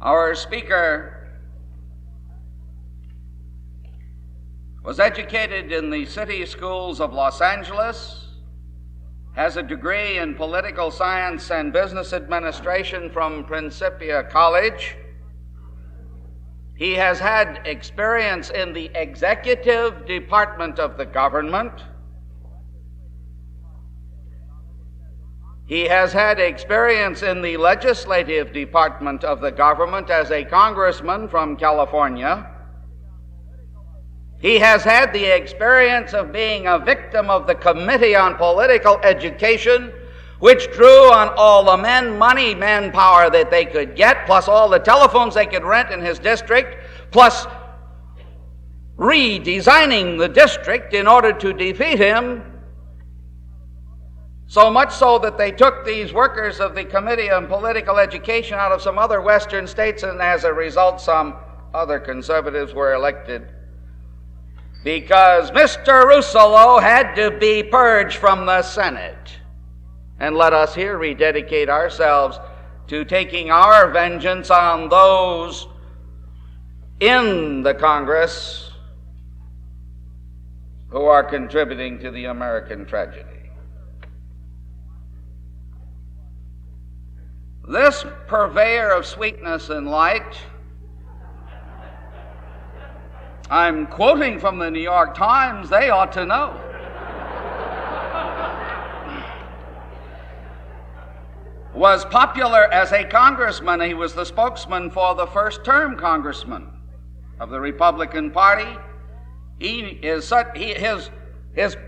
Our speaker was educated in the city schools of Los Angeles, has a degree in political science and business administration from Principia College. He has had experience in the executive department of the government. He has had experience in the legislative department of the government as a congressman from California. He has had the experience of being a victim of the Committee on Political Education, which drew on all the money, manpower that they could get, plus all the telephones they could rent in his district, plus redesigning the district in order to defeat him. So much so that they took these workers of the Committee on Political Education out of some other Western states, and as a result, some other conservatives were elected. Because Mr. Rousselot had to be purged from the Senate. And let us here rededicate ourselves to taking our vengeance on those in the Congress who are contributing to the American tragedy. This purveyor of sweetness and light, I'm quoting from the New York Times, they ought to know, was popular as a congressman. He was the spokesman for the first-term congressman of the Republican Party. His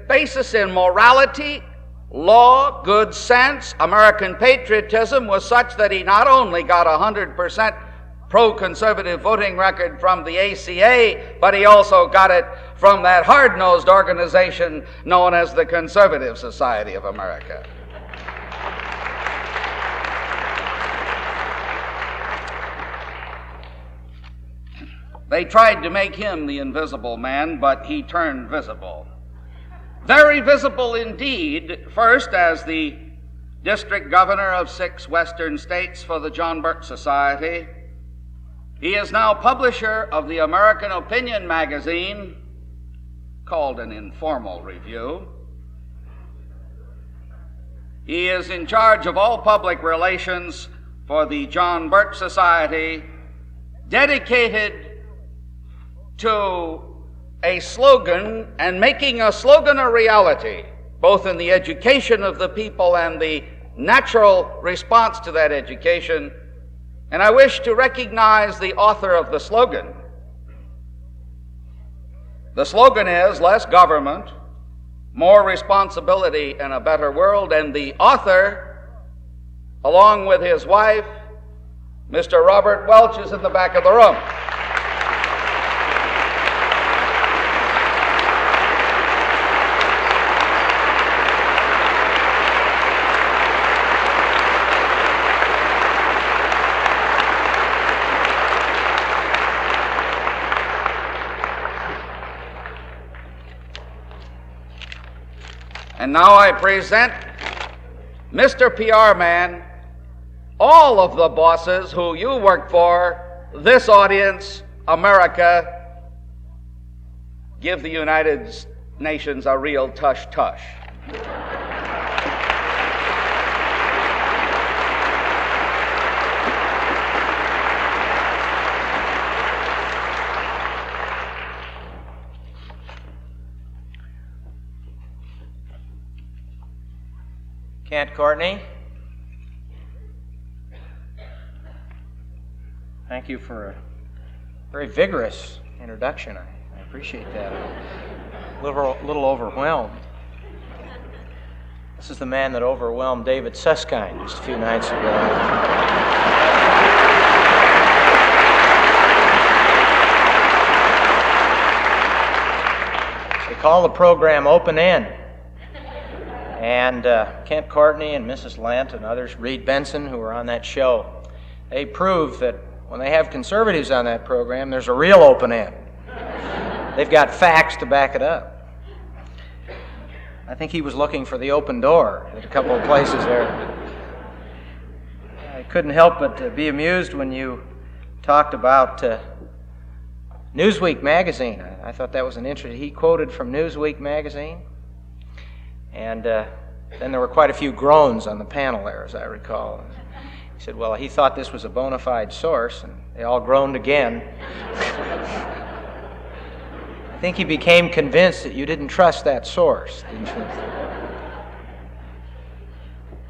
basis in morality, law, good sense, American patriotism was such that he not only got 100% pro-conservative voting record from the ACA, but he also got it from that hard-nosed organization known as the Conservative Society of America. They tried to make him the invisible man, but he turned visible. Very visible indeed, first as the district governor of 6 western states for the John Birch Society. He is now publisher of the American Opinion magazine, called an informal review. He is in charge of all public relations for the John Birch Society, dedicated to a slogan and making a slogan a reality, both in the education of the people and the natural response to that education. And I wish to recognize the author of the slogan. The slogan is less government, more responsibility, and a better world. And the author, along with his wife, Mr. Robert Welch, is in the back of the room. And now I present Mr. PR Man, all of the bosses who you work for, this audience, America. Give the United Nations a real tush-tush. Kent Courtney, thank you for a very vigorous introduction. I appreciate that. I'm a little overwhelmed. This is the man that overwhelmed David Susskind just a few nights ago. They call the program Open End. And Kent Courtney and Mrs. Lent and others, Reed Benson, who were on that show, they prove that when they have conservatives on that program, there's a real open end. They've got facts to back it up. I think he was looking for the open door at a couple of places there. I couldn't help but be amused when you talked about Newsweek magazine. I thought that was an interesting. He quoted from Newsweek magazine, and then there were quite a few groans on the panel there, as I recall. He said, well, he thought this was a bona fide source, and they all groaned again. I think he became convinced that you didn't trust that source, didn't you?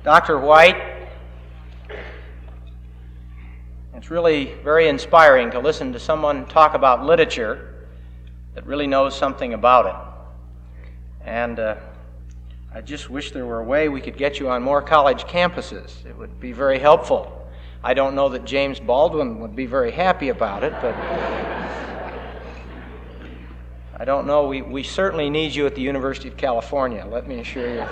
Dr. White, it's really very inspiring to listen to someone talk about literature that really knows something about it. And I just wish there were a way we could get you on more college campuses. It would be very helpful. I don't know that James Baldwin would be very happy about it, but I don't know. We certainly need you at the University of California, let me assure you.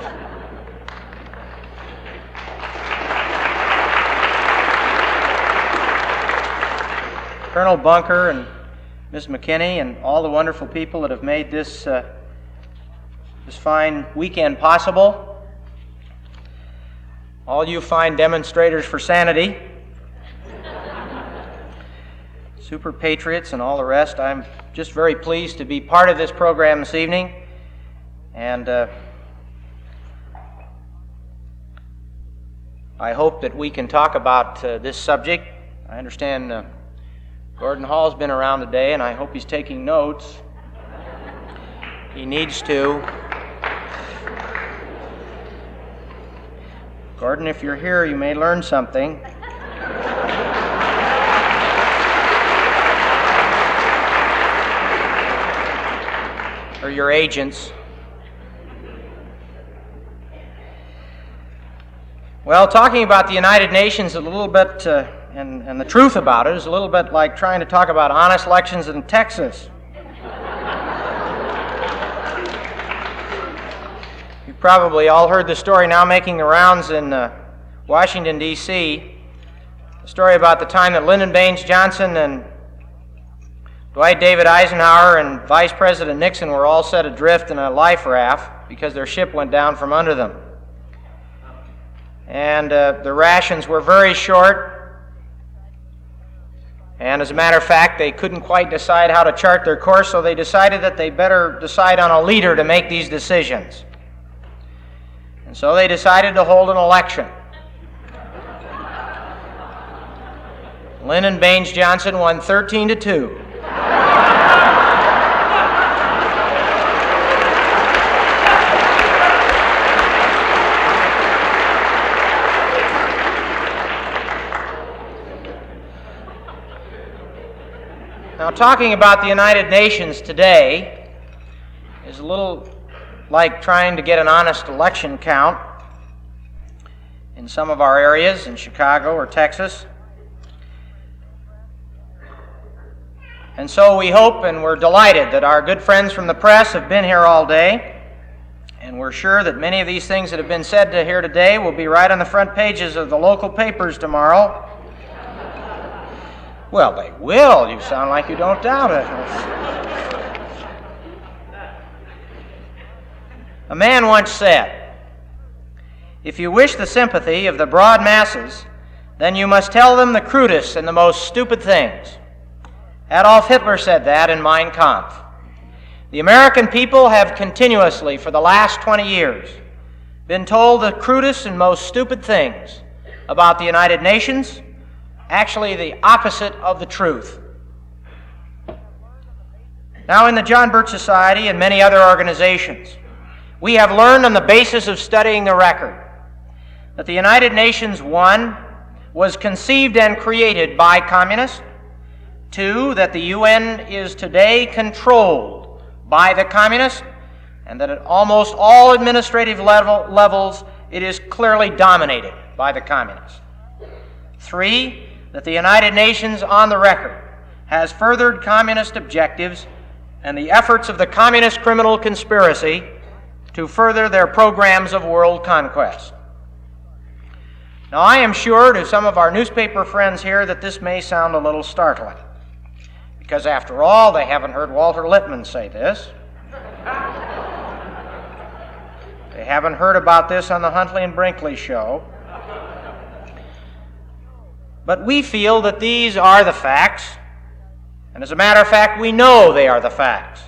Colonel Bunker and Ms. McKinney and all the wonderful people that have made this fine weekend possible. All you fine demonstrators for sanity, super patriots and all the rest, I'm just very pleased to be part of this program this evening. And I hope that we can talk about this subject. I understand Gordon Hall's been around today, and I hope he's taking notes. He needs to. Gordon, if you're here, you may learn something. Or your agents. Well, talking about the United Nations a little bit, and the truth about it, is a little bit like trying to talk about honest elections in Texas. You've probably all heard the story now making the rounds in Washington, D.C., the story about the time that Lyndon Baines Johnson and Dwight David Eisenhower and Vice President Nixon were all set adrift in a life raft because their ship went down from under them. And the rations were very short. And as a matter of fact, they couldn't quite decide how to chart their course, so they decided that they better decide on a leader to make these decisions. And so they decided to hold an election. Lyndon Baines Johnson won 13-2. Now, talking about the United Nations today is a little like trying to get an honest election count in some of our areas in Chicago or Texas. And so we hope and we're delighted that our good friends from the press have been here all day, and we're sure that many of these things that have been said here today will be right on the front pages of the local papers tomorrow. Well, they will. You sound like you don't doubt it. A man once said, "If you wish the sympathy of the broad masses, then you must tell them the crudest and the most stupid things." Adolf Hitler said that in Mein Kampf. The American people have continuously, for the last 20 years, been told the crudest and most stupid things about the United Nations, actually the opposite of the truth. Now, in the John Birch Society and many other organizations, we have learned on the basis of studying the record that the United Nations, 1, was conceived and created by communists, 2, that the UN is today controlled by the communists, and that at almost all administrative levels it is clearly dominated by the communists. 3, that the United Nations, on the record, has furthered communist objectives and the efforts of the communist criminal conspiracy to further their programs of world conquest. Now, I am sure to some of our newspaper friends here that this may sound a little startling, because after all, they haven't heard Walter Lippmann say this. They haven't heard about this on the Huntley and Brinkley show. But we feel that these are the facts, and as a matter of fact, we know they are the facts.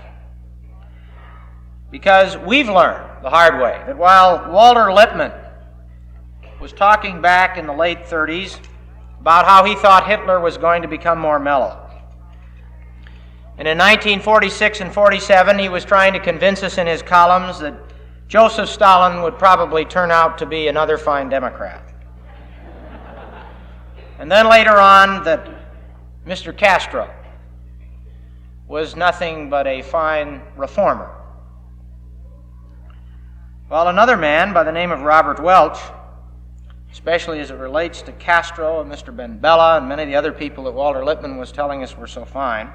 Because we've learned the hard way that while Walter Lippmann was talking back in the late 30s about how he thought Hitler was going to become more mellow, and in 1946 and 47 he was trying to convince us in his columns that Joseph Stalin would probably turn out to be another fine Democrat. And then later on that Mr. Castro was nothing but a fine reformer. Well, another man by the name of Robert Welch, especially as it relates to Castro and Mr. Ben Bella and many of the other people that Walter Lippmann was telling us were so fine,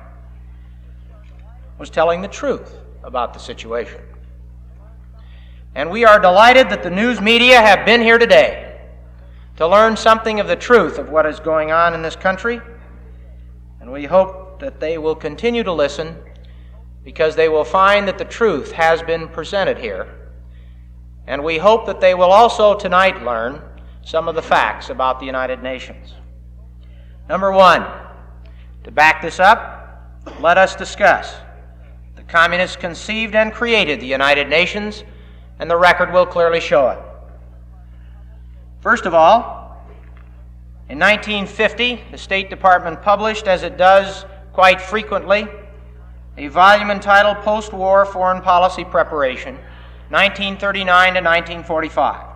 was telling the truth about the situation. And we are delighted that the news media have been here today to learn something of the truth of what is going on in this country, and we hope that they will continue to listen because they will find that the truth has been presented here, and we hope that they will also tonight learn some of the facts about the United Nations. Number one, to back this up, let us discuss the communists conceived and created the United Nations, and the record will clearly show it. First of all, in 1950, the State Department published, as it does quite frequently, a volume entitled Post-War Foreign Policy Preparation, 1939 to 1945.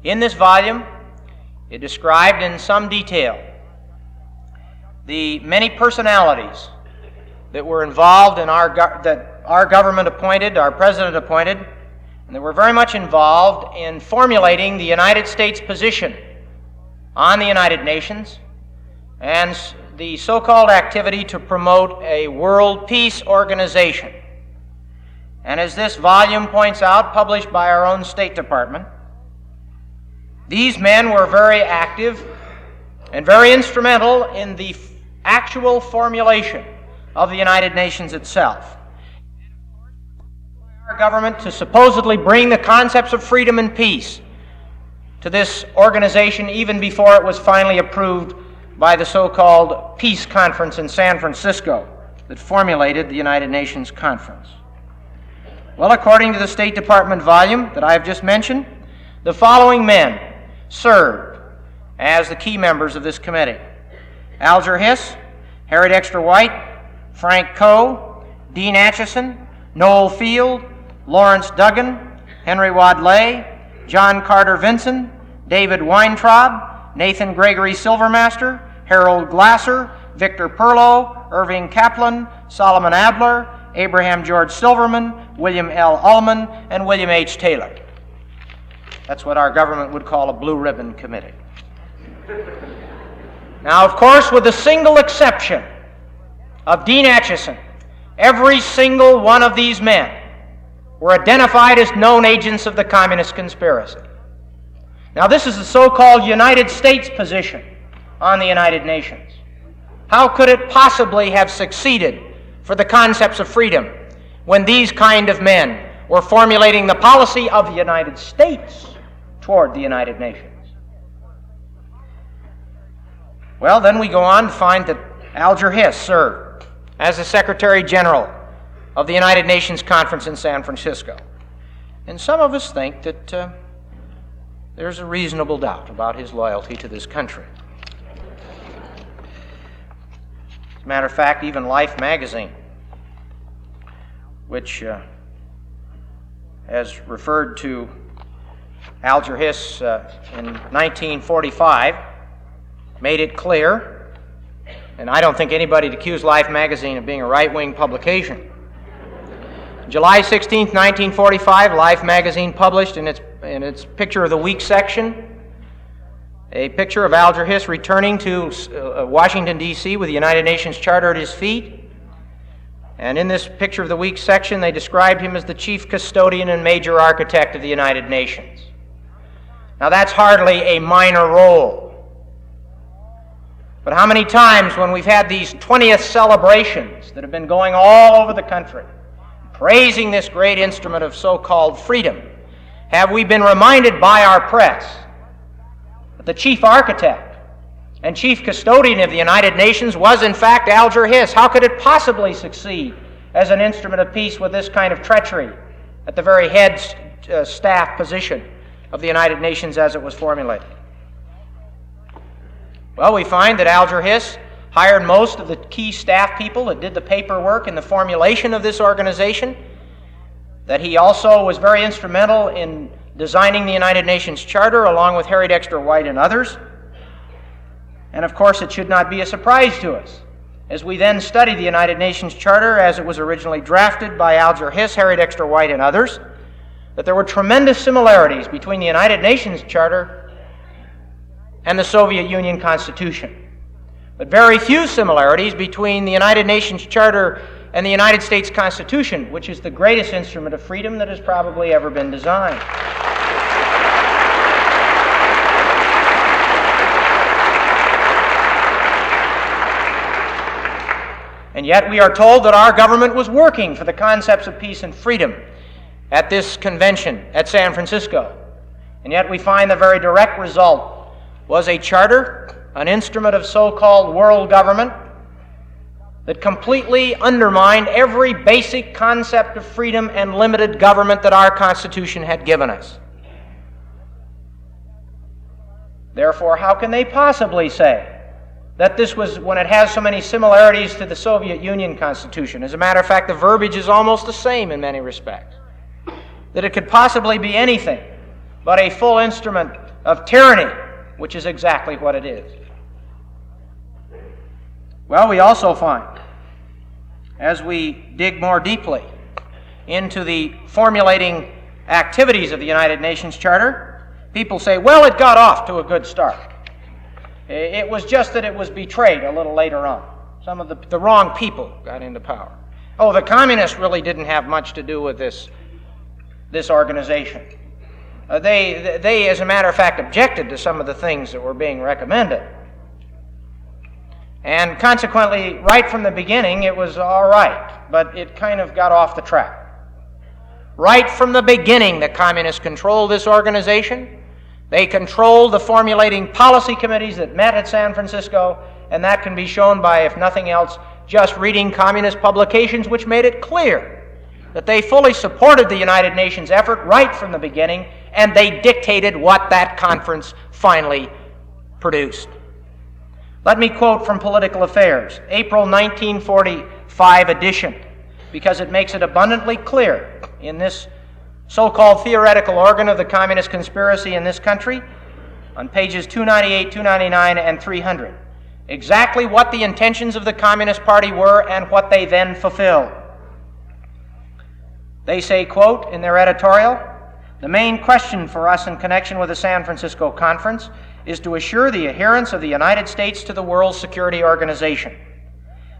In this volume, it described in some detail the many personalities that were involved in that our government appointed, our president appointed, and they were very much involved in formulating the United States position on the United Nations and the so-called activity to promote a world peace organization. And as this volume points out, published by our own State Department, these men were very active and very instrumental in the actual formulation of the United Nations itself. Our government to supposedly bring the concepts of freedom and peace to this organization even before it was finally approved by the so-called Peace Conference in San Francisco that formulated the United Nations Conference. Well, according to the State Department volume that I have just mentioned, the following men served as the key members of this committee: Alger Hiss, Harry Dexter White, Frank Coe, Dean Acheson, Noel Field, Lawrence Duggan, Henry Wadley, John Carter Vinson, David Weintraub, Nathan Gregory Silvermaster, Harold Glasser, Victor Perlow, Irving Kaplan, Solomon Adler, Abraham George Silverman, William L. Ullman, and William H. Taylor. That's what our government would call a blue ribbon committee. Now, of course, with the single exception of Dean Acheson, every single one of these men were identified as known agents of the communist conspiracy. Now, this is the so-called United States position on the United Nations. How could it possibly have succeeded for the concepts of freedom when these kind of men were formulating the policy of the United States toward the United Nations? Well, then we go on to find that Alger Hiss served as the Secretary General of the United Nations Conference in San Francisco. And some of us think that there's a reasonable doubt about his loyalty to this country. As a matter of fact, even Life magazine, which has referred to Alger Hiss in 1945, made it clear, and I don't think anybody would accuse Life magazine of being a right-wing publication. July 16, 1945, Life magazine published in its Picture of the Week section a picture of Alger Hiss returning to Washington, D.C. with the United Nations Charter at his feet. And in this Picture of the Week section, they described him as the chief custodian and major architect of the United Nations. Now, that's hardly a minor role. But how many times when we've had these 20th celebrations that have been going all over the country, praising this great instrument of so-called freedom, have we been reminded by our press that the chief architect and chief custodian of the United Nations was in fact Alger Hiss. How could it possibly succeed as an instrument of peace with this kind of treachery at the very head staff position of the United Nations as it was formulated? Well, we find that Alger Hiss hired most of the key staff people that did the paperwork in the formulation of this organization, that he also was very instrumental in designing the United Nations Charter along with Harry Dexter White and others. And of course, it should not be a surprise to us, as we then study the United Nations Charter as it was originally drafted by Alger Hiss, Harry Dexter White, and others, that there were tremendous similarities between the United Nations Charter and the Soviet Union Constitution, but very few similarities between the United Nations Charter and the United States Constitution, which is the greatest instrument of freedom that has probably ever been designed. And yet we are told that our government was working for the concepts of peace and freedom at this convention at San Francisco. And yet we find the very direct result was a charter, an instrument of so-called world government, that completely undermined every basic concept of freedom and limited government that our Constitution had given us. Therefore, how can they possibly say that this was, when it has so many similarities to the Soviet Union Constitution? As a matter of fact, the verbiage is almost the same in many respects. That it could possibly be anything but a full instrument of tyranny, which is exactly what it is. Well, we also find, as we dig more deeply into the formulating activities of the United Nations Charter, people say, well, it got off to a good start. It was just that it was betrayed a little later on. Some of the wrong people got into power. Oh, the communists really didn't have much to do with this organization. They, as a matter of fact, objected to some of the things that were being recommended. And consequently, right from the beginning, it was all right, but it kind of got off the track. Right from the beginning, the communists controlled this organization. They controlled the formulating policy committees that met at San Francisco, and that can be shown by, if nothing else, just reading communist publications, which made it clear that they fully supported the United Nations effort right from the beginning, and they dictated what that conference finally produced. Let me quote from Political Affairs, April 1945 edition, because it makes it abundantly clear in this so-called theoretical organ of the communist conspiracy in this country, on pages 298, 299, and 300, exactly what the intentions of the Communist Party were and what they then fulfilled. They say, quote, in their editorial, the main question for us in connection with the San Francisco Conference is to assure the adherence of the United States to the World Security Organization.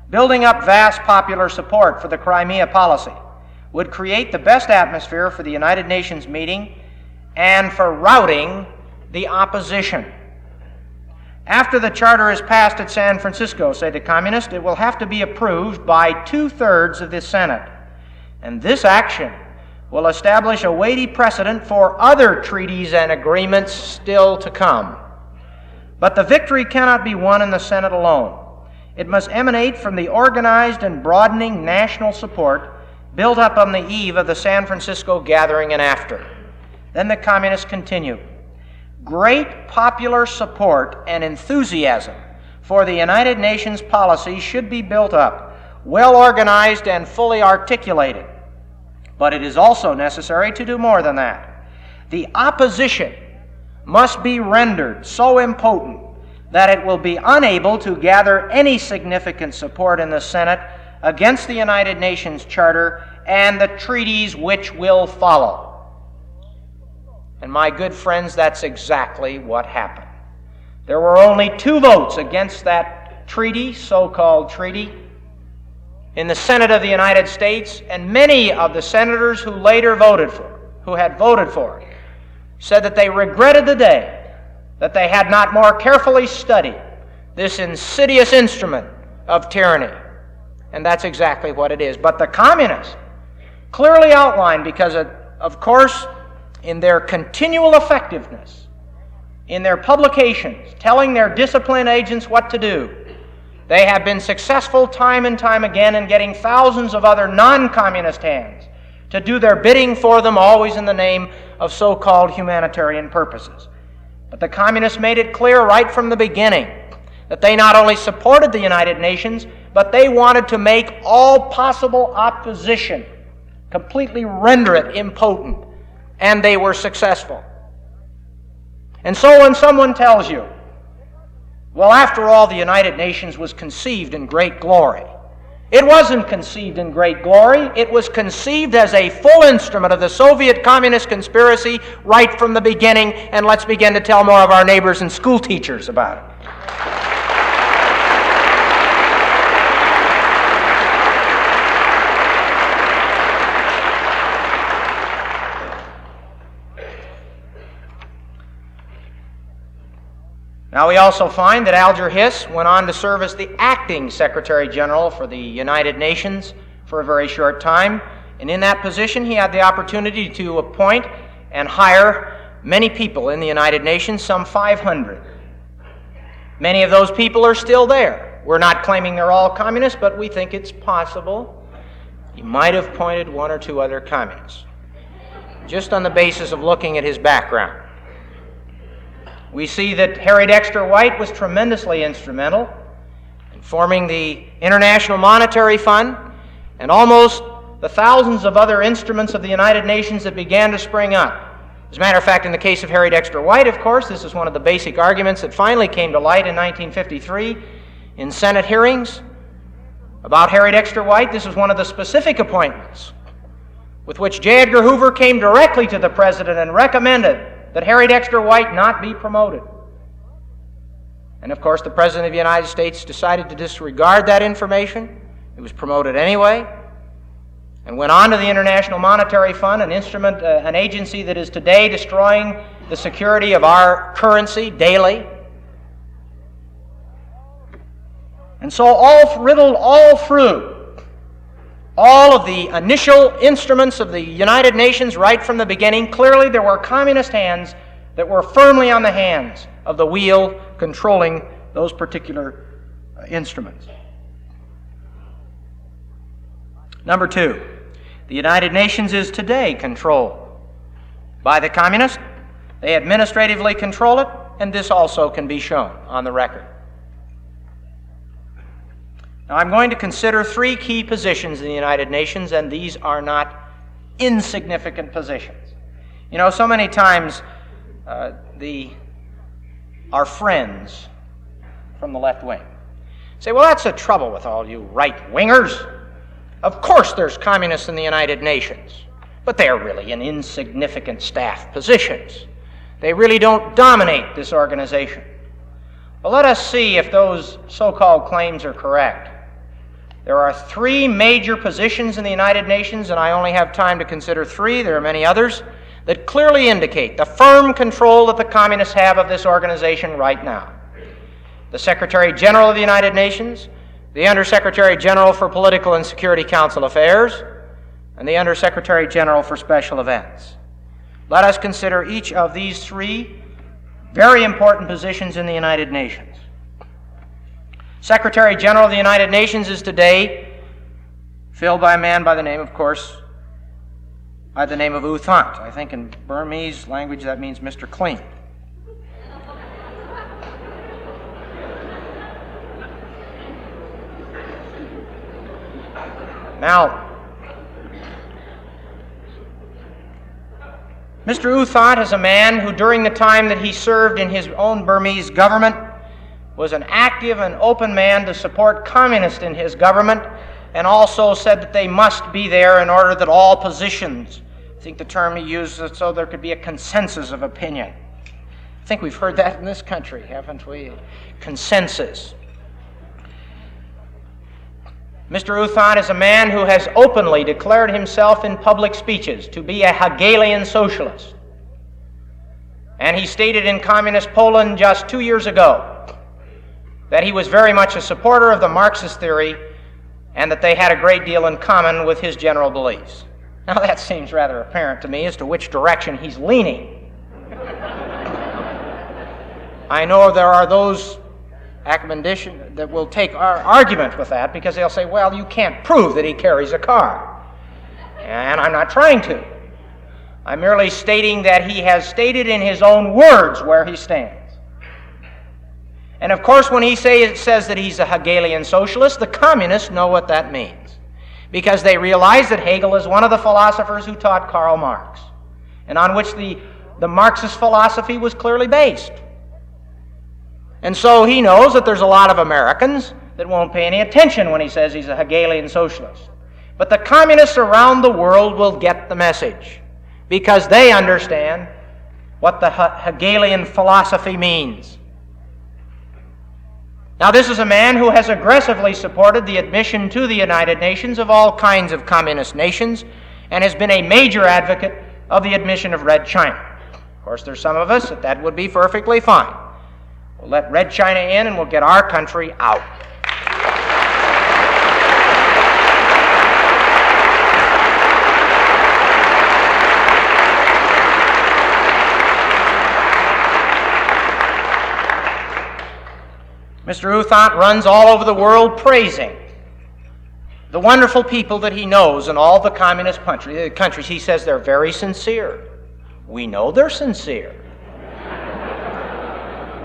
Building up vast popular support for the Crimea policy would create the best atmosphere for the United Nations meeting and for routing the opposition. After the charter is passed at San Francisco, say the communists, it will have to be approved by 2/3 of the Senate. And this action will establish a weighty precedent for other treaties and agreements still to come. But the victory cannot be won in the Senate alone. It must emanate from the organized and broadening national support built up on the eve of the San Francisco gathering and after. Then the communists continue. Great popular support and enthusiasm for the United Nations policy should be built up, well organized and fully articulated. But it is also necessary to do more than that. The opposition must be rendered so impotent that it will be unable to gather any significant support in the Senate against the United Nations Charter and the treaties which will follow. And my good friends, that's exactly what happened. There were only 2 votes against that treaty, so-called treaty, in the Senate of the United States, and many of the senators who later had voted for it, said that they regretted the day that they had not more carefully studied this insidious instrument of tyranny. And that's exactly what it is. But the communists clearly outlined, because of course, in their continual effectiveness in their publications telling their discipline agents what to do. They have been successful time and time again in getting thousands of other non-communist hands to do their bidding for them, always in the name of so-called humanitarian purposes. But the communists made it clear right from the beginning that they not only supported the United Nations, but they wanted to make all possible opposition, completely render it impotent, and they were successful. And so when someone tells you, well, after all, the United Nations was conceived in great glory. It wasn't conceived in great glory. It was conceived as a full instrument of the Soviet communist conspiracy right from the beginning, and let's begin to tell more of our neighbors and school teachers about it. Now, we also find that Alger Hiss went on to serve as the acting Secretary General for the United Nations for a very short time, and in that position he had the opportunity to appoint and hire many people in the United Nations, some 500. Many of those people are still there. We're not claiming they're all communists, but we think it's possible he might have appointed one or two other communists, just on the basis of looking at his background. We see that Harry Dexter White was tremendously instrumental in forming the International Monetary Fund and almost the thousands of other instruments of the United Nations that began to spring up. As a matter of fact, in the case of Harry Dexter White, of course, this is one of the basic arguments that finally came to light in 1953 in Senate hearings about Harry Dexter White. This was one of the specific appointments with which J. Edgar Hoover came directly to the President and recommended that Harry Dexter White not be promoted. And of course, the President of the United States decided to disregard that information. He was promoted anyway and went on to the International Monetary Fund, an agency that is today destroying the security of our currency daily. And so riddled all through all of the initial instruments of the United Nations right from the beginning, clearly there were communist hands that were firmly on the hands of the wheel controlling those particular instruments. Number two, the United Nations is today controlled by the communists. They administratively control it, and this also can be shown on the record. Now, I'm going to consider three key positions in the United Nations, and these are not insignificant positions. You know, so many times our friends from the left wing say, well, that's the trouble with all you right-wingers. Of course there's communists in the United Nations, but they're really in insignificant staff positions. They really don't dominate this organization. Well, let us see if those so-called claims are correct. There are three major positions in the United Nations, and I only have time to consider three. There are many others that clearly indicate the firm control that the communists have of this organization right now. The Secretary General of the United Nations, the Undersecretary General for Political and Security Council Affairs, and the Undersecretary General for Special Events. Let us consider each of these three very important positions in the United Nations. Secretary General of the United Nations is today filled by a man by the name, of course, by the name of U Thant. I think in Burmese language that means Mr. Clean. Now, Mr. U Thant is a man who, during the time that he served in his own Burmese government, was an active and open man to support communists in his government, and also said that they must be there in order that all positions, I think the term he used, so there could be a consensus of opinion. I think we've heard that in this country, haven't we? Consensus. Mr. U Thant is a man who has openly declared himself in public speeches to be a Hegelian socialist. And he stated in Communist Poland just 2 years ago that he was very much a supporter of the Marxist theory and that they had a great deal in common with his general beliefs. Now that seems rather apparent to me as to which direction he's leaning. I know there are those academicians that will take our argument with that because they'll say, well, you can't prove that he carries a car. And I'm not trying to. I'm merely stating that he has stated in his own words where he stands. And of course, when he says that he's a Hegelian socialist, the communists know what that means, because they realize that Hegel is one of the philosophers who taught Karl Marx, and on which the Marxist philosophy was clearly based. And so he knows that there's a lot of Americans that won't pay any attention when he says he's a Hegelian socialist. But the communists around the world will get the message, because they understand what the Hegelian philosophy means. Now, this is a man who has aggressively supported the admission to the United Nations of all kinds of communist nations and has been a major advocate of the admission of Red China. Of course, there's some of us that would be perfectly fine. We'll let Red China in and we'll get our country out. Mr. Rousselot runs all over the world praising the wonderful people that he knows in all the communist countries. He says they're very sincere. We know they're sincere.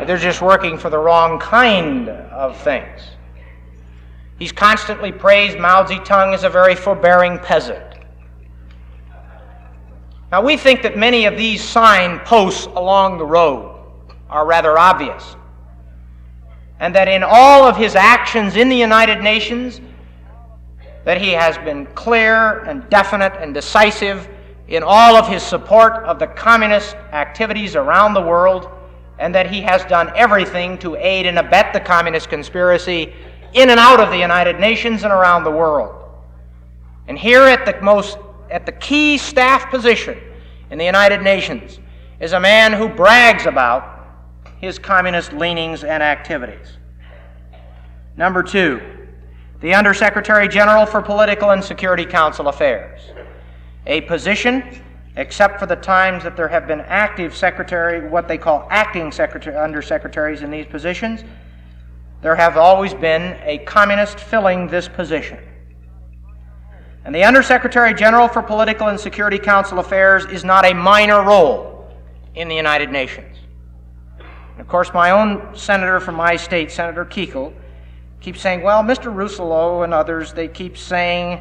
They're just working for the wrong kind of things. He's constantly praised Mao Zedong as a very forbearing peasant. Now, we think that many of these signposts along the road are rather obvious, and that in all of his actions in the United Nations, that he has been clear and definite and decisive in all of his support of the communist activities around the world, and that he has done everything to aid and abet the communist conspiracy in and out of the United Nations and around the world. And here at the key staff position in the United Nations is a man who brags about his communist leanings and activities. Number 2, the Undersecretary General for Political and Security Council Affairs, a position, except for the times that there have been active secretary, what they call acting undersecretaries in these positions, there have always been a communist filling this position. And the Undersecretary General for Political and Security Council Affairs is not a minor role in the United Nations. And of course, my own senator from my state, Senator Kuechel, keeps saying, well, Mr. Rousselot and others, they keep saying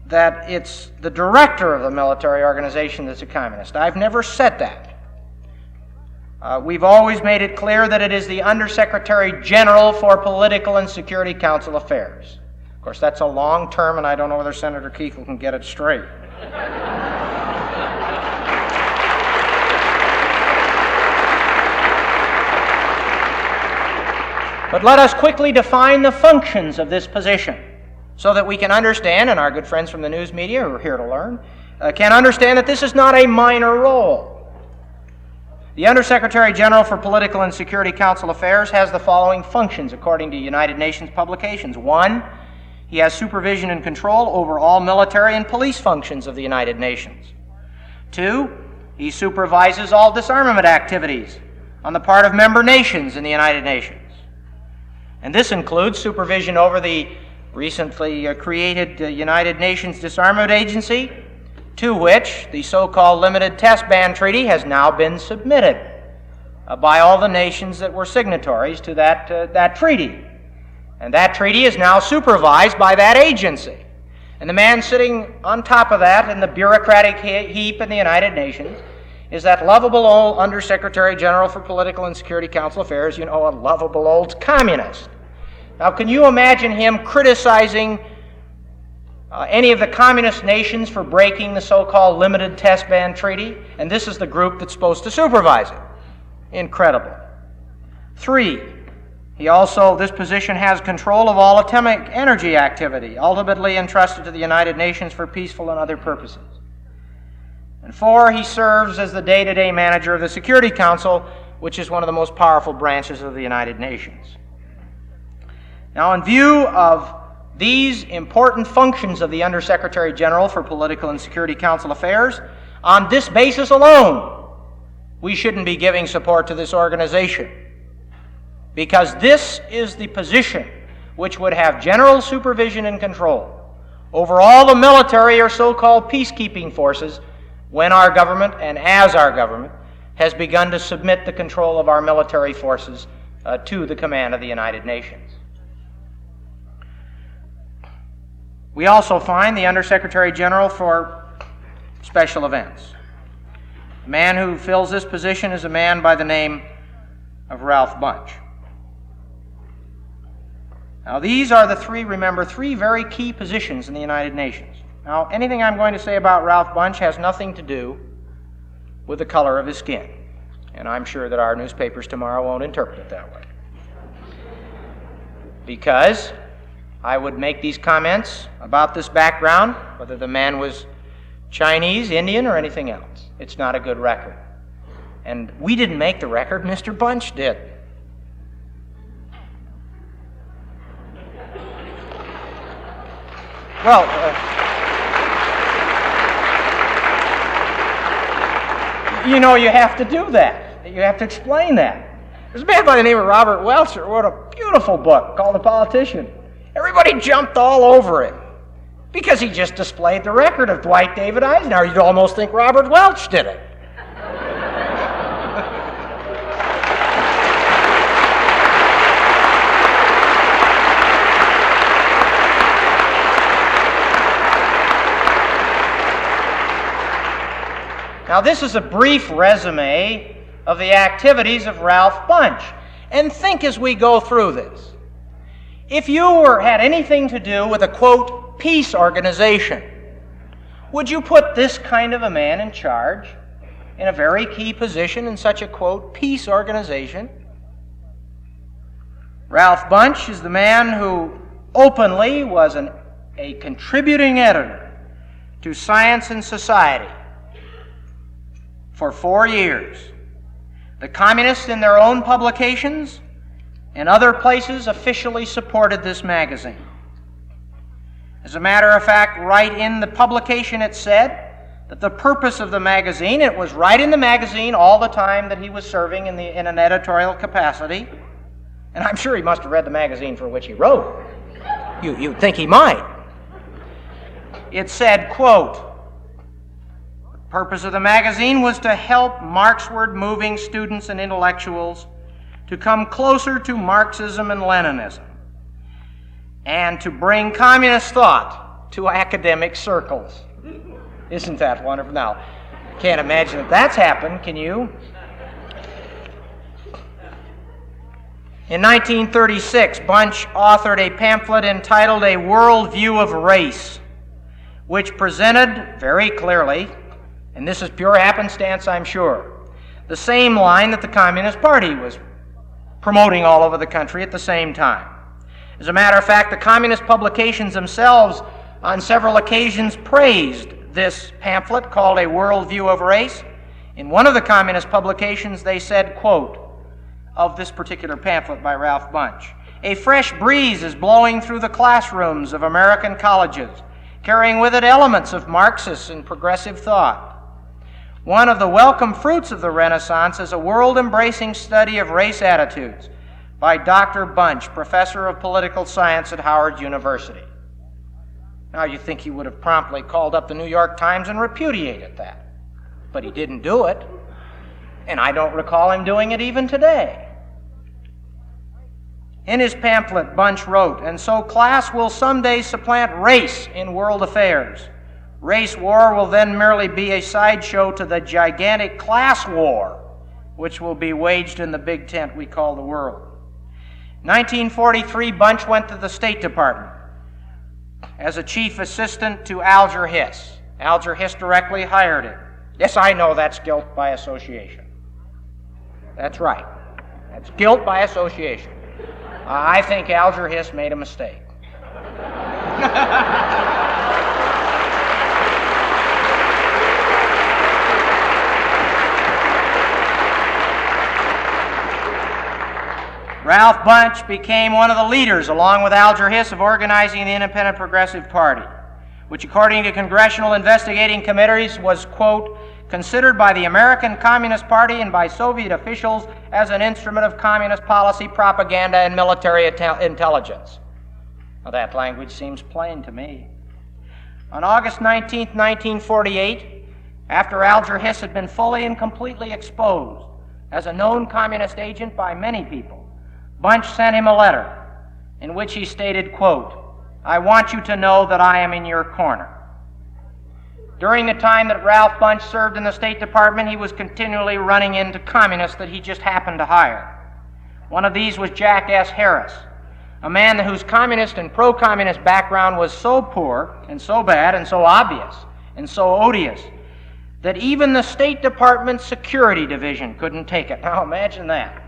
that it's the director of the military organization that's a communist. I've never said that. We've always made it clear that it is the Undersecretary General for Political and Security Council Affairs. Of course, that's a long term, and I don't know whether Senator Kuechel can get it straight. But let us quickly define the functions of this position so that we can understand, and our good friends from the news media who are here to learn, can understand that this is not a minor role. The Undersecretary General for Political and Security Council Affairs has the following functions according to United Nations publications. 1, he has supervision and control over all military and police functions of the United Nations. 2, he supervises all disarmament activities on the part of member nations in the United Nations. And this includes supervision over the recently created United Nations Disarmament Agency, to which the so-called Limited Test Ban Treaty has now been submitted by all the nations that were signatories to that treaty. And that treaty is now supervised by that agency. And the man sitting on top of that in the bureaucratic heap in the United Nations is that lovable old Undersecretary General for Political and Security Council Affairs, a lovable old communist. Now, can you imagine him criticizing any of the communist nations for breaking the so-called Limited Test Ban Treaty? And this is the group that's supposed to supervise it. Incredible. 3, this position has control of all atomic energy activity, ultimately entrusted to the United Nations for peaceful and other purposes. And 4, he serves as the day-to-day manager of the Security Council, which is one of the most powerful branches of the United Nations. Now, in view of these important functions of the Undersecretary General for Political and Security Council Affairs, on this basis alone, we shouldn't be giving support to this organization. because this is the position which would have general supervision and control over all the military or so-called peacekeeping forces when our government, and as our government, has begun to submit the control of our military forces to the command of the United Nations. We also find the Undersecretary General for Special Events. The man who fills this position is a man by the name of Ralph Bunche. Now, these are the three very key positions in the United Nations. Now, anything I'm going to say about Ralph Bunche has nothing to do with the color of his skin. And I'm sure that our newspapers tomorrow won't interpret it that way. Because I would make these comments about this background, whether the man was Chinese, Indian, or anything else. It's not a good record. And we didn't make the record, Mr. Bunche did. Well, you have to do that. You have to explain that. There's a man by the name of Robert Welch who wrote a beautiful book called The Politician. Everybody jumped all over it because he just displayed the record of Dwight David Eisenhower. You'd almost think Robert Welch did it. Now, this is a brief resume of the activities of Ralph Bunche. And think as we go through this. If you had anything to do with a, quote, peace organization, would you put this kind of a man in charge in a very key position in such a, quote, peace organization? Ralph Bunche is the man who openly was a contributing editor to Science and Society for 4 years. The communists in their own publications and other places officially supported this magazine. As a matter of fact, right in the publication it said that the purpose of the magazine, it was right in the magazine all the time that he was serving in an editorial capacity, and I'm sure he must have read the magazine for which he wrote. You'd think he might. It said, quote, the purpose of the magazine was to help Marxward-moving students and intellectuals to come closer to Marxism and Leninism, and to bring communist thought to academic circles. Isn't that wonderful? Now, can't imagine that that's happened, can you? In 1936, Bunche authored a pamphlet entitled A World View of Race, which presented very clearly, and this is pure happenstance, I'm sure, the same line that the Communist Party was promoting all over the country at the same time. As a matter of fact, the communist publications themselves on several occasions praised this pamphlet called A World View of Race. In one of the communist publications, they said, quote, of this particular pamphlet by Ralph Bunche, a fresh breeze is blowing through the classrooms of American colleges, carrying with it elements of Marxist and progressive thought. One of the welcome fruits of the Renaissance is a world-embracing study of race attitudes by Dr. Bunche, professor of political science at Howard University. Now, you think he would have promptly called up the New York Times and repudiated that. But he didn't do it, and I don't recall him doing it even today. In his pamphlet, Bunche wrote, and so class will someday supplant race in world affairs. Race war will then merely be a sideshow to the gigantic class war, which will be waged in the big tent we call the world. 1943, Bunche went to the State Department as a chief assistant to Alger Hiss. Alger Hiss directly hired him. Yes, I know that's guilt by association. That's right. That's guilt by association. I think Alger Hiss made a mistake. Ralph Bunche became one of the leaders, along with Alger Hiss, of organizing the Independent Progressive Party, which according to congressional investigating committees was, quote, considered by the American Communist Party and by Soviet officials as an instrument of communist policy, propaganda, and military intelligence. Well, that language seems plain to me. On August 19, 1948, after Alger Hiss had been fully and completely exposed as a known communist agent by many people, Bunch sent him a letter in which he stated, quote, "I want you to know that I am in your corner." During the time that Ralph Bunch served in the State Department, he was continually running into communists that he just happened to hire. One of these was Jack S. Harris, a man whose communist and pro-communist background was so poor and so bad and so obvious and so odious that even the State Department Security Division couldn't take it. Now imagine that.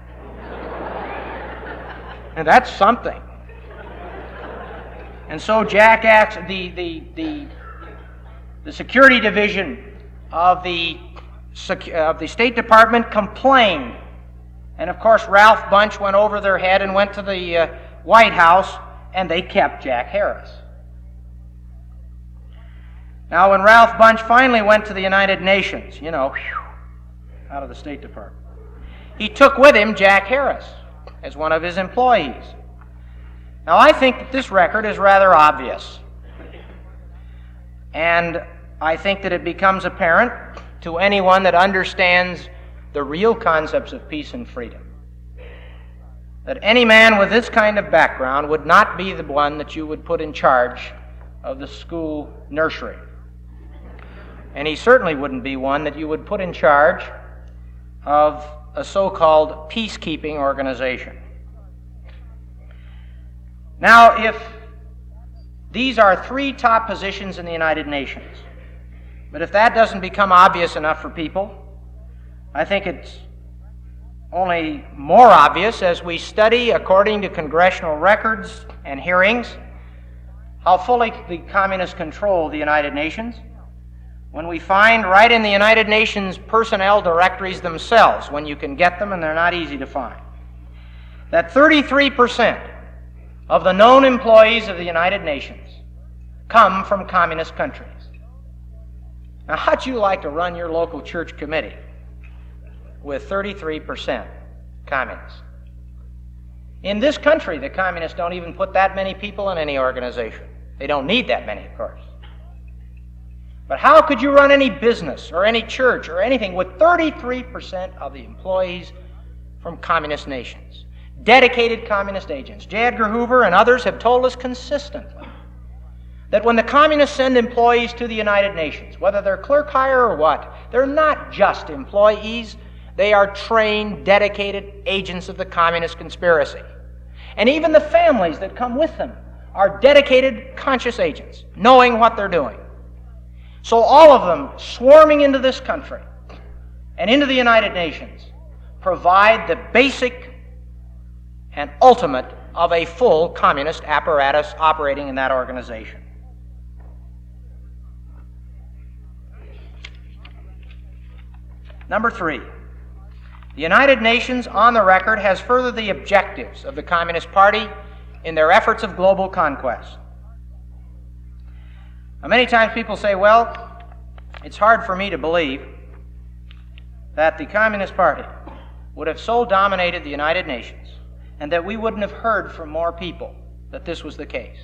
And that's something. And so Jack acts, the Security Division of the State Department complained. And of course Ralph Bunch went over their head and went to the White House, and they kept Jack Harris. Now when Ralph Bunch finally went to the United Nations, out of the State Department, he took with him Jack Harris as one of his employees. Now I think that this record is rather obvious. And I think that it becomes apparent to anyone that understands the real concepts of peace and freedom that any man with this kind of background would not be the one that you would put in charge of the school nursery. And he certainly wouldn't be one that you would put in charge of a so-called peacekeeping organization. Now, if these are three top positions in the United Nations, but if that doesn't become obvious enough for people, I think it's only more obvious as we study, according to congressional records and hearings, how fully the communists control the United Nations, when we find right in the United Nations personnel directories themselves, when you can get them and they're not easy to find, that 33% of the known employees of the United Nations come from communist countries. Now, how'd you like to run your local church committee with 33% communists? In this country, the communists don't even put that many people in any organization. They don't need that many, of course. But how could you run any business or any church or anything with 33% of the employees from communist nations? Dedicated communist agents. J. Edgar Hoover and others have told us consistently that when the communists send employees to the United Nations, whether they're clerk hire or what, they're not just employees. They are trained, dedicated agents of the communist conspiracy. And even the families that come with them are dedicated, conscious agents, knowing what they're doing. So all of them swarming into this country and into the United Nations provide the basic and ultimate of a full communist apparatus operating in that organization. Number 3, the United Nations, on the record, has furthered the objectives of the Communist Party in their efforts of global conquest. Now, many times people say, well, it's hard for me to believe that the Communist Party would have so dominated the United Nations and that we wouldn't have heard from more people that this was the case.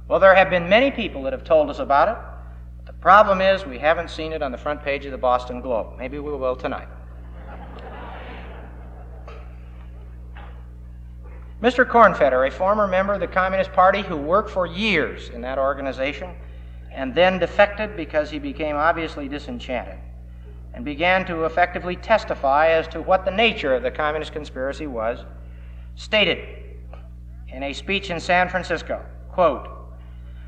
Well, there have been many people that have told us about it. The problem is we haven't seen it on the front page of the Boston Globe. Maybe we will tonight. Mr. Kornfeder, a former member of the Communist Party who worked for years in that organization and then defected because he became obviously disenchanted and began to effectively testify as to what the nature of the communist conspiracy was, stated in a speech in San Francisco, quote,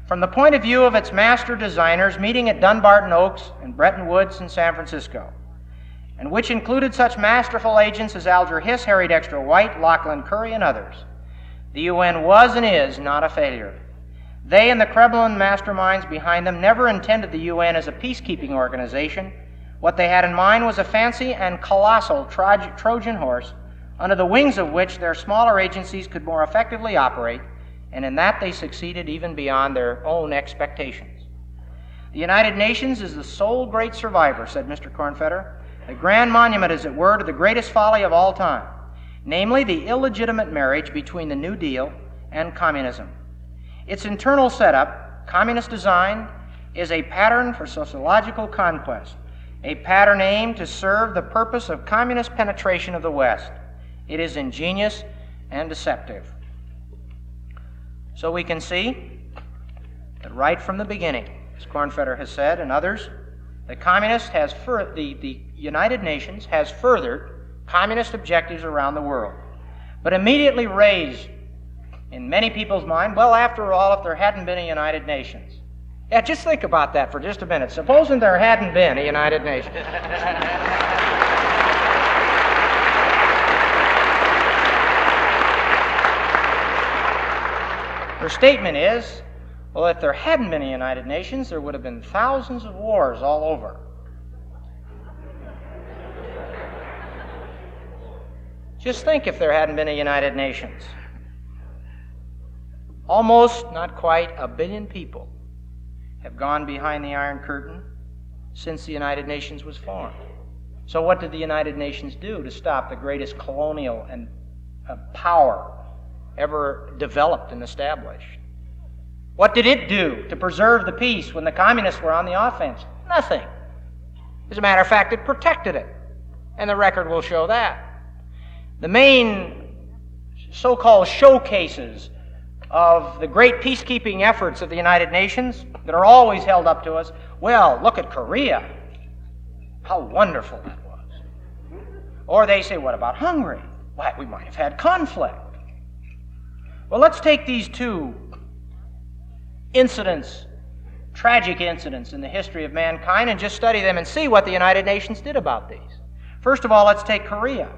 "From the point of view of its master designers meeting at Dunbarton Oaks and Bretton Woods in San Francisco, and which included such masterful agents as Alger Hiss, Harry Dexter White, Lachlan Curry, and others, the UN was and is not a failure. They and the Kremlin masterminds behind them never intended the UN as a peacekeeping organization. What they had in mind was a fancy and colossal Trojan horse, under the wings of which their smaller agencies could more effectively operate, and in that they succeeded even beyond their own expectations. The United Nations is the sole great survivor, said Mr. Cornfetter. The grand monument, as it were, to the greatest folly of all time, namely the illegitimate marriage between the New Deal and communism. Its internal setup, communist design, is a pattern for sociological conquest, a pattern aimed to serve the purpose of communist penetration of the West. It is ingenious and deceptive. So we can see that right from the beginning, as Cornfetter has said and others, the United Nations has furthered communist objectives around the world, but immediately raised in many people's mind, well, after all, if there hadn't been a United Nations. Yeah, just think about that for just a minute. Supposing there hadn't been a United Nations. Her statement is, well, if there hadn't been a United Nations, there would have been thousands of wars all over. Just think if there hadn't been a United Nations. Almost, not quite, 1 billion people have gone behind the Iron Curtain since the United Nations was formed. So what did the United Nations do to stop the greatest colonial and power ever developed and established? What did it do to preserve the peace when the communists were on the offense? Nothing. As a matter of fact, it protected it, and the record will show that. The main so-called showcases of the great peacekeeping efforts of the United Nations that are always held up to us, well, look at Korea. How wonderful that was. Or they say, what about Hungary? Why, we might have had conflict. Well, let's take these two incidents, tragic incidents in the history of mankind, and just study them and see what the United Nations did about these. First of all, let's take Korea.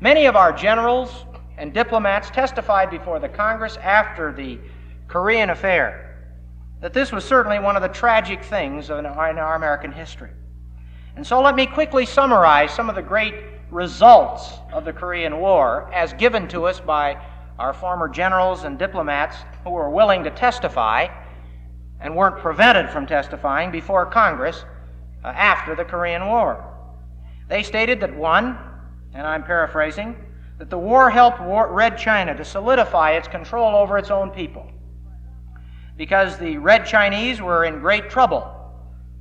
Many of our generals and diplomats testified before the Congress after the Korean affair that this was certainly one of the tragic things in our American history. And so let me quickly summarize some of the great results of the Korean War as given to us by our former generals and diplomats who were willing to testify and weren't prevented from testifying before Congress after the Korean War. They stated that, one, and I'm paraphrasing, that the war helped Red China to solidify its control over its own people, because the Red Chinese were in great trouble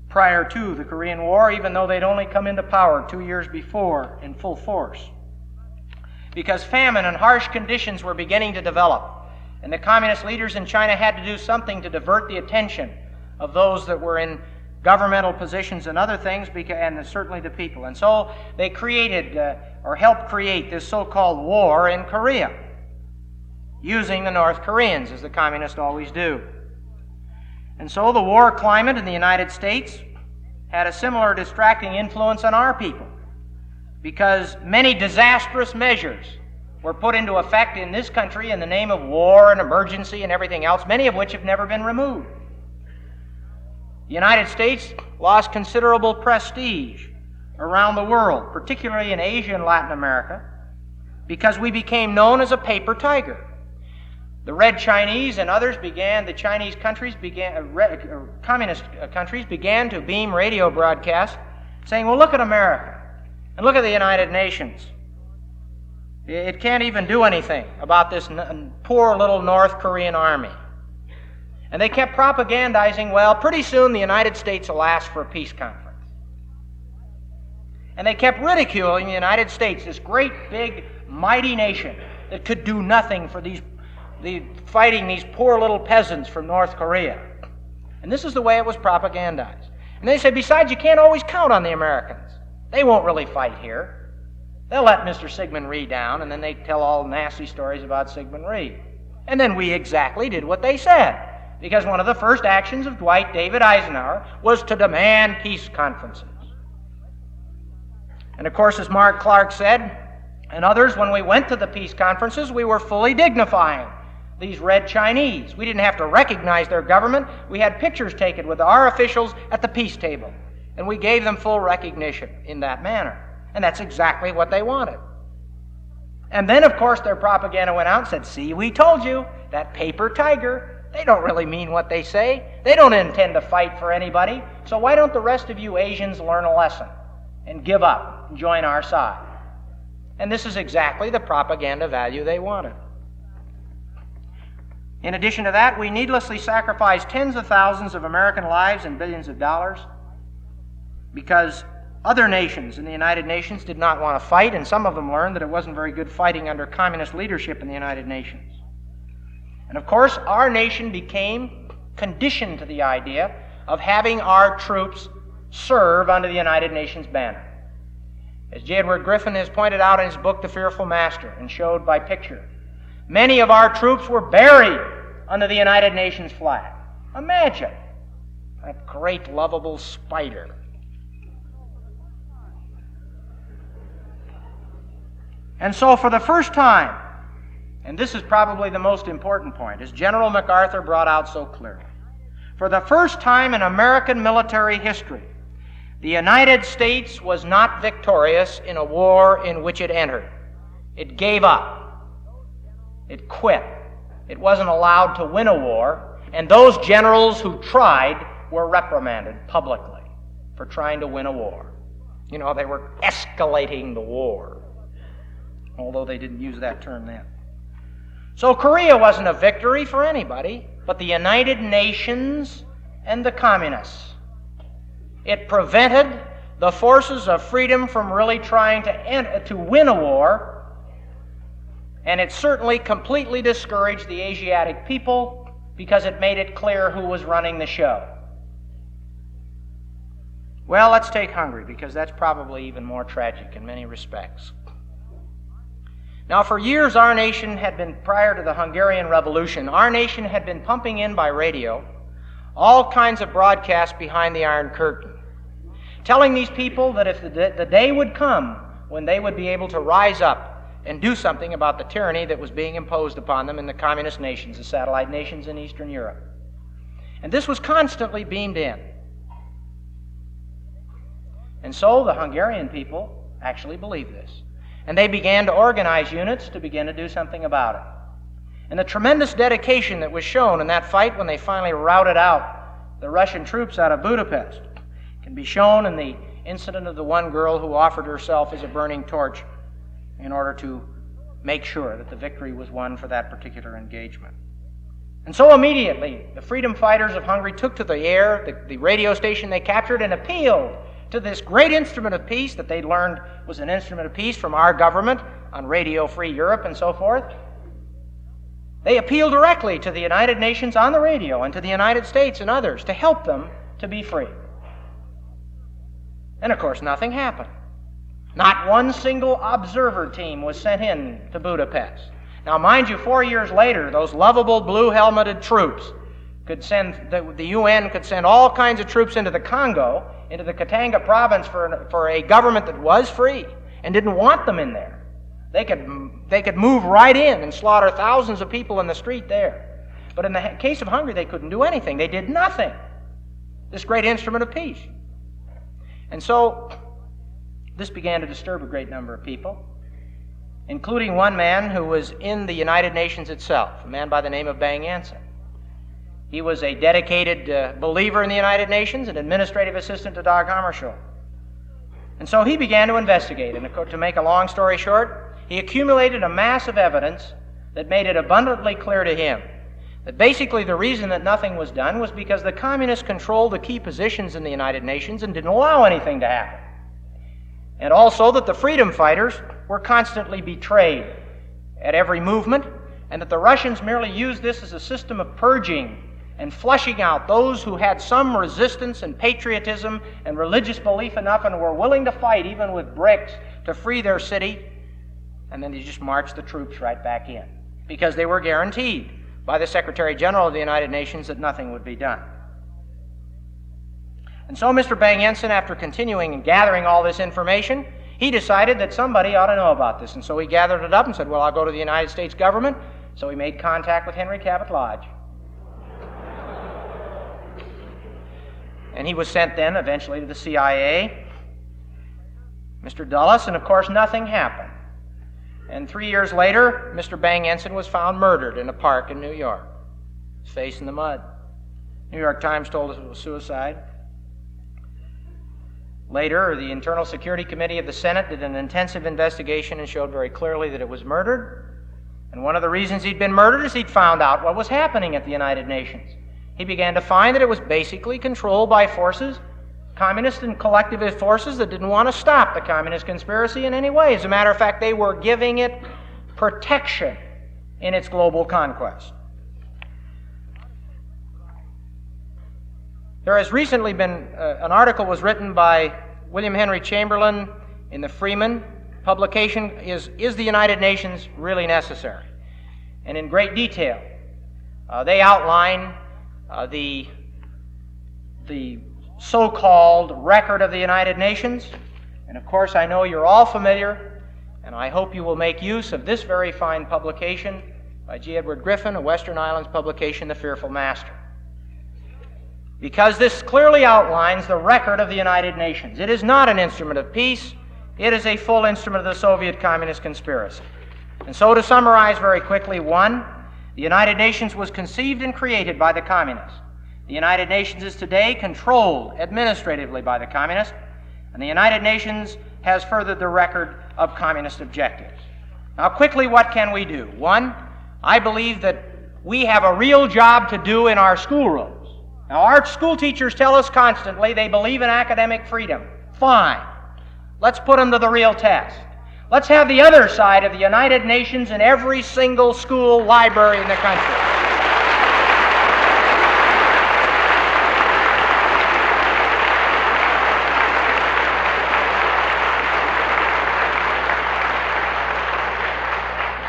prior to the Korean War, even though they'd only come into power 2 years before in full force. Because famine and harsh conditions were beginning to develop, and the communist leaders in China had to do something to divert the attention of those that were in governmental positions and other things, and certainly the people. And so they created, or helped create, this so-called war in Korea, using the North Koreans, as the communists always do. And so the war climate in the United States had a similar distracting influence on our people, because many disastrous measures were put into effect in this country in the name of war and emergency and everything else, many of which have never been removed. The United States lost considerable prestige around the world, particularly in Asia and Latin America, because we became known as a paper tiger. The Red Chinese and others communist countries began to beam radio broadcasts saying, well, look at America and look at the United Nations. It can't even do anything about this poor little North Korean army. And they kept propagandizing, well, pretty soon the United States will ask for a peace conference. And they kept ridiculing the United States, this great, big, mighty nation that could do nothing for fighting these poor little peasants from North Korea. And this is the way it was propagandized. And they said, besides, you can't always count on the Americans. They won't really fight here. They'll let Mr. Sigmund Rhee down, and then they tell all nasty stories about Sigmund Rhee. And then we exactly did what they said, because one of the first actions of Dwight David Eisenhower was to demand peace conferences. And of course, as Mark Clark said, and others, when we went to the peace conferences, we were fully dignifying these Red Chinese. We didn't have to recognize their government. We had pictures taken with our officials at the peace table, and we gave them full recognition in that manner. And that's exactly what they wanted. And then, of course, their propaganda went out and said, see, we told you, that paper tiger, They don't really mean what they say. They don't intend to fight for anybody. So why don't the rest of you Asians learn a lesson and give up and join our side? And this is exactly the propaganda value they wanted. In addition to that, we needlessly sacrificed tens of thousands of American lives and billions of dollars because other nations in the United Nations did not want to fight, and some of them learned that it wasn't very good fighting under communist leadership in the United Nations. And of course, our nation became conditioned to the idea of having our troops serve under the United Nations banner. As J. Edward Griffin has pointed out in his book, The Fearful Master, and showed by picture, many of our troops were buried under the United Nations flag. Imagine that great, lovable spider. And so for the first time, and this is probably the most important point, as General MacArthur brought out so clearly, for the first time in American military history, the United States was not victorious in a war in which it entered. It gave up. It quit. It wasn't allowed to win a war, and those generals who tried were reprimanded publicly for trying to win a war. You know, they were escalating the war, although they didn't use that term then. So Korea wasn't a victory for anybody but the United Nations and the communists. It prevented the forces of freedom from really trying to win a war, and it certainly completely discouraged the Asiatic people because it made it clear who was running the show. Well, let's take Hungary, because that's probably even more tragic in many respects. Now, for years, our nation had been, prior to the Hungarian Revolution, our nation had been pumping in by radio all kinds of broadcasts behind the Iron Curtain, telling these people that if the day would come when they would be able to rise up and do something about the tyranny that was being imposed upon them in the communist nations, the satellite nations in Eastern Europe. And this was constantly beamed in. And so the Hungarian people actually believed this. And they began to organize units to begin to do something about it. And the tremendous dedication that was shown in that fight when they finally routed out the Russian troops out of Budapest can be shown in the incident of the one girl who offered herself as a burning torch in order to make sure that the victory was won for that particular engagement. And so immediately, the freedom fighters of Hungary took to the air, the radio station they captured, and appealed to this great instrument of peace that they'd learned was an instrument of peace from our government on Radio Free Europe and so forth. They appealed directly to the United Nations on the radio and to the United States and others to help them to be free. And of course, nothing happened. Not one single observer team was sent in to Budapest. Now, mind you, 4 years later, those lovable blue-helmeted troops could send, the UN could send all kinds of troops into the Congo, into the Katanga province for a government that was free and didn't want them in there. They could move right in and slaughter thousands of people in the street there. But in the case of Hungary, they couldn't do anything. They did nothing. This great instrument of peace. And so this began to disturb a great number of people, including one man who was in the United Nations itself, a man by the name of Bang Jensen. He was a dedicated believer in the United Nations, an administrative assistant to Dag Hammarskjöld. And so he began to investigate, and to make a long story short, he accumulated a mass of evidence that made it abundantly clear to him that basically the reason that nothing was done was because the communists controlled the key positions in the United Nations and didn't allow anything to happen. And also that the freedom fighters were constantly betrayed at every movement, and that the Russians merely used this as a system of purging and flushing out those who had some resistance and patriotism and religious belief enough and were willing to fight even with bricks to free their city, and then they just marched the troops right back in because they were guaranteed by the Secretary General of the United Nations that nothing would be done. And so Mr. Bang Jensen, after continuing and gathering all this information, he decided that somebody ought to know about this. And so he gathered it up and said, well, I'll go to the United States government. So he made contact with Henry Cabot Lodge. And he was sent then eventually to the CIA, Mr. Dulles, and of course nothing happened. And 3 years later, Mr. Bang Jensen was found murdered in a park in New York. his face in the mud. New York Times told us it was suicide. Later, the Internal Security Committee of the Senate did an intensive investigation and showed very clearly that it was murdered. And one of the reasons he'd been murdered is he'd found out what was happening at the United Nations. He began to find that it was basically controlled by forces, communist and collectivist forces that didn't want to stop the communist conspiracy in any way. As a matter of fact, they were giving it protection in its global conquest. There has recently been, an article was written by William Henry Chamberlain in the Freeman publication, Is the United Nations Really Necessary? And in great detail, they outline the so-called record of the United Nations. And of course, I know you're all familiar, and I hope you will make use of this very fine publication by G. Edward Griffin, a Western Islands publication, The Fearful Master. Because this clearly outlines the record of the United Nations. It is not an instrument of peace. It is a full instrument of the Soviet communist conspiracy. And so to summarize very quickly, 1, the United Nations was conceived and created by the communists. The United Nations is today controlled administratively by the communists, and the United Nations has furthered the record of communist objectives. Now quickly, what can we do? 1, I believe that we have a real job to do in our schoolrooms. Now, our school teachers tell us constantly they believe in academic freedom. Fine. Let's put them to the real test. Let's have the other side of the United Nations in every single school library in the country.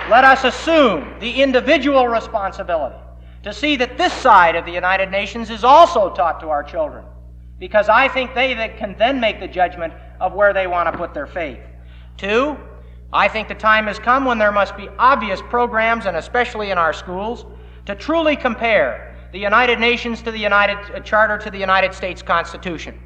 Let us assume the individual responsibility to see that this side of the United Nations is also taught to our children, because I think they can then make the judgment of where they want to put their faith. 2, I think the time has come when there must be obvious programs, and especially in our schools, to truly compare the United Nations to the Charter to the United States Constitution.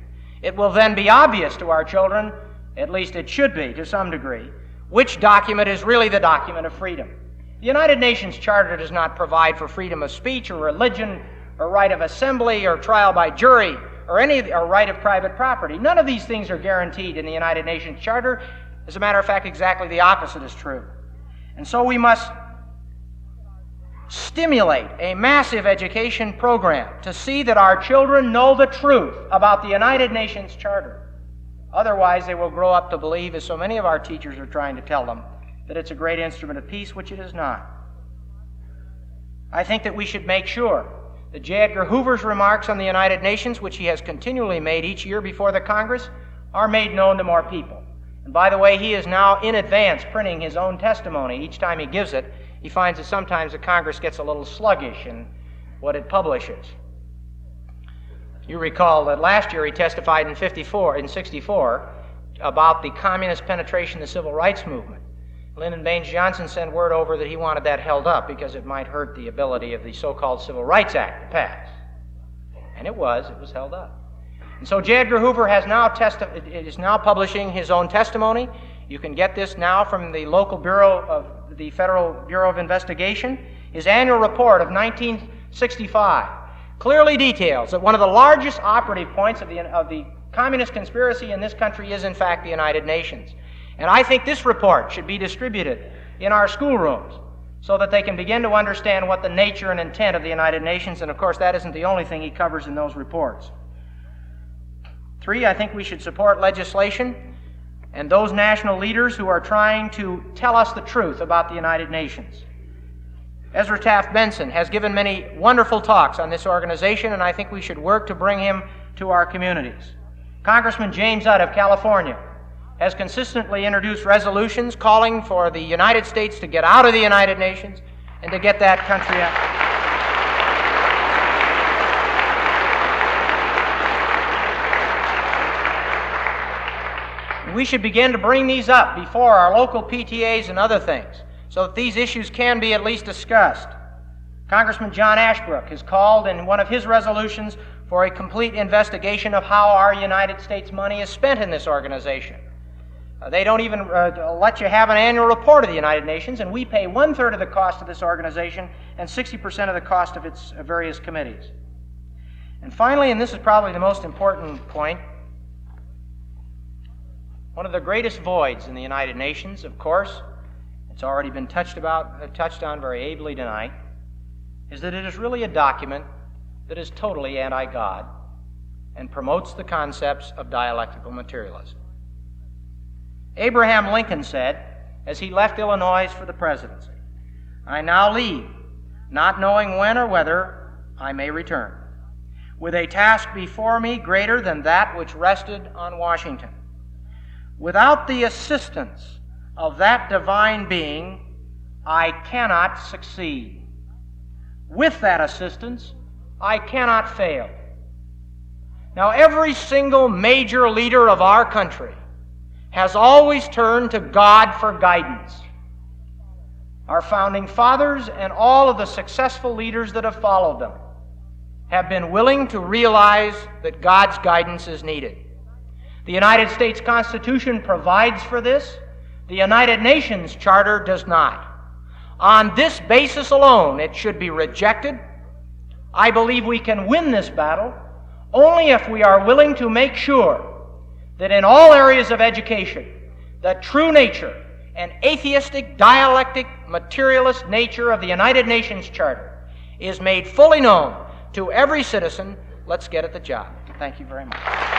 It will then be obvious to our children, at least it should be to some degree, which document is really the document of freedom. The United Nations Charter does not provide for freedom of speech or religion or right of assembly or trial by jury or right of private property. None of these things are guaranteed in the United Nations Charter. As a matter of fact, exactly the opposite is true. And so we must stimulate a massive education program to see that our children know the truth about the United Nations Charter. Otherwise, they will grow up to believe, as so many of our teachers are trying to tell them, that it's a great instrument of peace, which it is not. I think that we should make sure that J. Edgar Hoover's remarks on the United Nations, which he has continually made each year before the Congress, are made known to more people. And by the way, he is now in advance printing his own testimony. Each time he gives it, he finds that sometimes the Congress gets a little sluggish in what it publishes. You recall that last year he testified in 64 about the communist penetration of the civil rights movement. Lyndon Baines Johnson sent word over that he wanted that held up because it might hurt the ability of the so-called Civil Rights Act to pass. And it was held up. And so J. Edgar Hoover is now publishing his own testimony. You can get this now from the local bureau of the Federal Bureau of Investigation. His annual report of 1965 clearly details that one of the largest operative points of the communist conspiracy in this country is, in fact, the United Nations. And I think this report should be distributed in our schoolrooms so that they can begin to understand what the nature and intent of the United Nations, and of course that isn't the only thing he covers in those reports. 3, I think we should support legislation and those national leaders who are trying to tell us the truth about the United Nations. Ezra Taft Benson has given many wonderful talks on this organization, and I think we should work to bring him to our communities. Congressman James Udd of California has consistently introduced resolutions calling for the United States to get out of the United Nations and to get that country out. We should begin to bring these up before our local PTAs and other things so that these issues can be at least discussed. Congressman John Ashbrook has called in one of his resolutions for a complete investigation of how our United States money is spent in this organization. They don't even let you have an annual report of the United Nations, and we pay 1/3 of the cost of this organization and 60% of the cost of its various committees. And finally, and this is probably the most important point, one of the greatest voids in the United Nations, of course, it's already been touched on very ably tonight, is that it is really a document that is totally anti-God and promotes the concepts of dialectical materialism. Abraham Lincoln said, as he left Illinois for the presidency, "I now leave, not knowing when or whether I may return, with a task before me greater than that which rested on Washington. Without the assistance of that divine being, I cannot succeed. With that assistance, I cannot fail." Now, every single major leader of our country has always turned to God for guidance. Our founding fathers and all of the successful leaders that have followed them have been willing to realize that God's guidance is needed. The United States Constitution provides for this. The United Nations Charter does not. On this basis alone, it should be rejected. I believe we can win this battle only if we are willing to make sure that in all areas of education, the true nature and atheistic, dialectic, materialist nature of the United Nations Charter is made fully known to every citizen. Let's get at the job. Thank you very much.